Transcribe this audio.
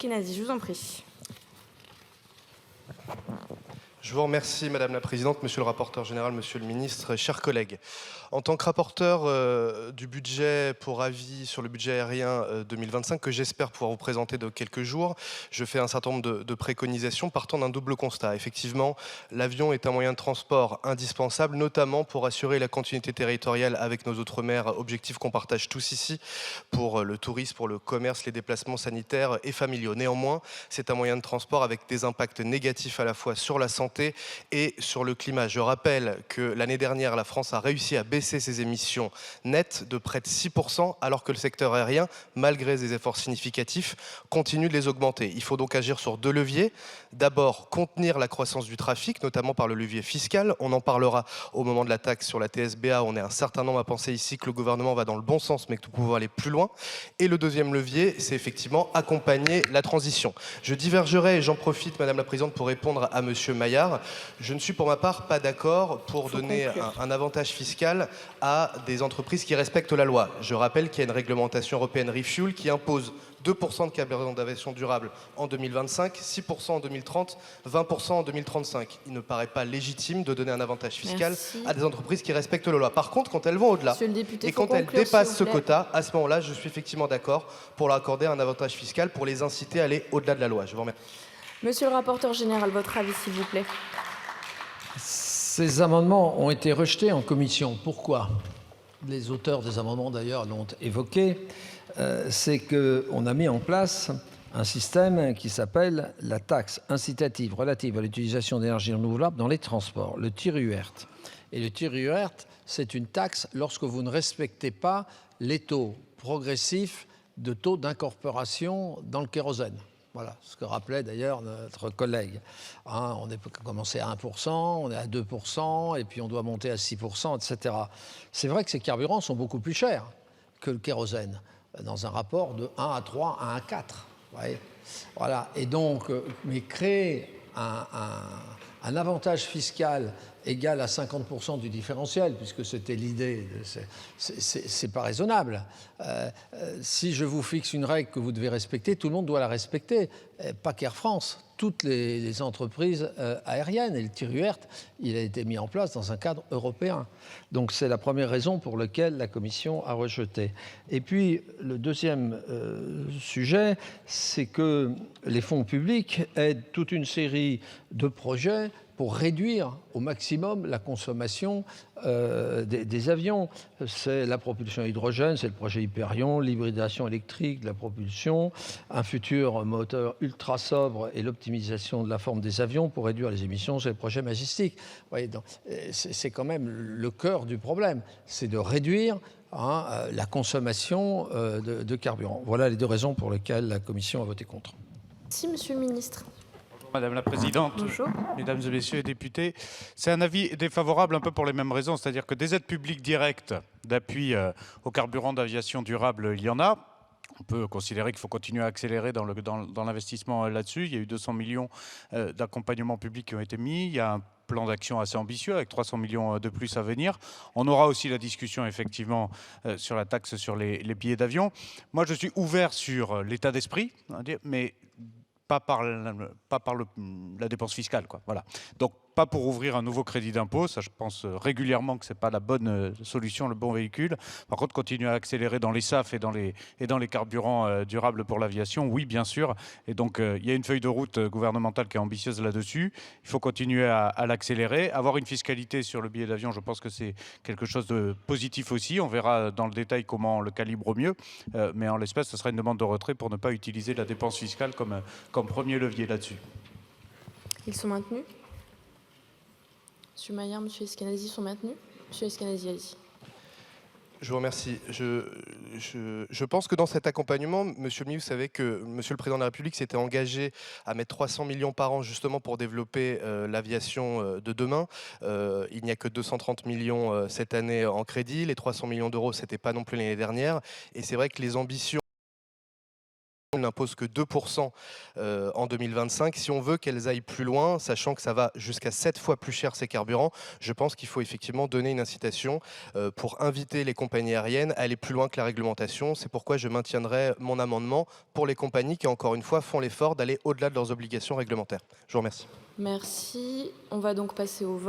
Kenazi, je vous en prie. Je vous remercie, Madame la Présidente, Monsieur le rapporteur général, Monsieur le ministre, chers collègues. En tant que rapporteur du budget pour avis sur le budget aérien 2025, que j'espère pouvoir vous présenter dans quelques jours, je fais un certain nombre de préconisations partant d'un double constat. Effectivement, l'avion est un moyen de transport indispensable, notamment pour assurer la continuité territoriale avec nos outre-mer, objectif qu'on partage tous ici, pour le tourisme, pour le commerce, les déplacements sanitaires et familiaux. Néanmoins, c'est un moyen de transport avec des impacts négatifs à la fois sur la santé et sur le climat. Je rappelle que l'année dernière, la France a réussi à baisser ses émissions nettes de près de 6%, alors que le secteur aérien, malgré des efforts significatifs, continue de les augmenter. Il faut donc agir sur deux leviers. D'abord, contenir la croissance du trafic, notamment par le levier fiscal. On en parlera au moment de la taxe sur la TSBA. On est un certain nombre à penser ici que le gouvernement va dans le bon sens, mais que nous pouvons aller plus loin. Et le deuxième levier, c'est effectivement accompagner la transition. Je divergerai, et j'en profite, Madame la Présidente, pour répondre à Monsieur Maillard. Je ne suis pour ma part pas d'accord pour donner un avantage fiscal à des entreprises qui respectent la loi. Je rappelle qu'il y a une réglementation européenne Refuel qui impose 2% de carburant d'aviation durable en 2025, 6% en 2030, 20% en 2035. Il ne paraît pas légitime de donner un avantage fiscal à des entreprises qui respectent la loi. Par contre, quand elles vont au-delà et quand elles dépassent ce quota, à ce moment-là, je suis effectivement d'accord pour leur accorder un avantage fiscal pour les inciter à aller au-delà de la loi. Je vous remercie. Monsieur le rapporteur général, votre avis, s'il vous plaît. Ces amendements ont été rejetés en commission. Pourquoi ? Les auteurs des amendements, d'ailleurs, l'ont évoqué. C'est qu'on a mis en place un système qui s'appelle la taxe incitative relative à l'utilisation d'énergie renouvelable dans les transports, le TIRUERT. Et le TIRUERT, c'est une taxe lorsque vous ne respectez pas les taux progressifs de taux d'incorporation dans le kérosène. Voilà ce que rappelait d'ailleurs notre collègue. On est commencé à 1%, on est à 2%, et puis on doit monter à 6%, etc. C'est vrai que ces carburants sont beaucoup plus chers que le kérosène, dans un rapport de 1 à 3, 1 à 4. Voilà. Et donc, mais créer un avantage fiscal égal à 50% du différentiel, puisque c'était l'idée, c'est pas raisonnable. Si je vous fixe une règle que vous devez respecter, tout le monde doit la respecter, pas qu'Air France, toutes les entreprises aériennes. Et le TIRUERT, il a été mis en place dans un cadre européen. Donc c'est la première raison pour laquelle la Commission a rejeté. Et puis le deuxième sujet, c'est que les fonds publics aident toute une série de projets pour réduire au maximum la consommation des avions. C'est la propulsion hydrogène, c'est le projet Hyperion, l'hybridation électrique de la propulsion, un futur moteur ultra sobre et l'optimisation de la forme des avions pour réduire les émissions, c'est le projet Majestic. Vous voyez, donc, c'est quand même le cœur du problème, c'est de réduire la consommation de carburant. Voilà les deux raisons pour lesquelles la Commission a voté contre. Merci, Monsieur le ministre. Madame la Présidente, Bonjour. Mesdames et Messieurs les députés, c'est un avis défavorable un peu pour les mêmes raisons, c'est-à-dire que des aides publiques directes d'appui au carburant d'aviation durable, il y en a. On peut considérer qu'il faut continuer à accélérer dans l'investissement là-dessus. Il y a eu 200 millions d'accompagnement public qui ont été mis. Il y a un plan d'action assez ambitieux avec 300 millions de plus à venir. On aura aussi la discussion effectivement sur la taxe sur les billets d'avion. Moi, je suis ouvert sur l'état d'esprit, mais pas par la dépense fiscale, quoi. Voilà. Donc, pas pour ouvrir un nouveau crédit d'impôt, ça je pense régulièrement que ce n'est pas la bonne solution, le bon véhicule. Par contre, continuer à accélérer dans les SAF et dans les carburants durables pour l'aviation, oui, bien sûr. Et donc, il y a une feuille de route gouvernementale qui est ambitieuse là-dessus. Il faut continuer à l'accélérer. Avoir une fiscalité sur le billet d'avion, je pense que c'est quelque chose de positif aussi. On verra dans le détail comment on le calibre au mieux. Mais en l'espèce, ce sera une demande de retrait pour ne pas utiliser la dépense fiscale comme premier levier là-dessus. Ils sont maintenus. Monsieur Maillard, Monsieur Eskenazi sont maintenus. Monsieur Eskenazi, allez-y. Je vous remercie. Je pense que dans cet accompagnement, Monsieur le ministre, vous savez que Monsieur le Président de la République s'était engagé à mettre 300 millions par an justement pour développer l'aviation de demain. Il n'y a que 230 millions cette année en crédit. Les 300 millions d'euros, ce n'était pas non plus l'année dernière. Et c'est vrai que les ambitions elles n'imposent que 2% en 2025. Si on veut qu'elles aillent plus loin, sachant que ça va jusqu'à 7 fois plus cher ces carburants, je pense qu'il faut effectivement donner une incitation pour inviter les compagnies aériennes à aller plus loin que la réglementation. C'est pourquoi je maintiendrai mon amendement pour les compagnies qui, encore une fois, font l'effort d'aller au-delà de leurs obligations réglementaires. Je vous remercie. Merci. On va donc passer au vote.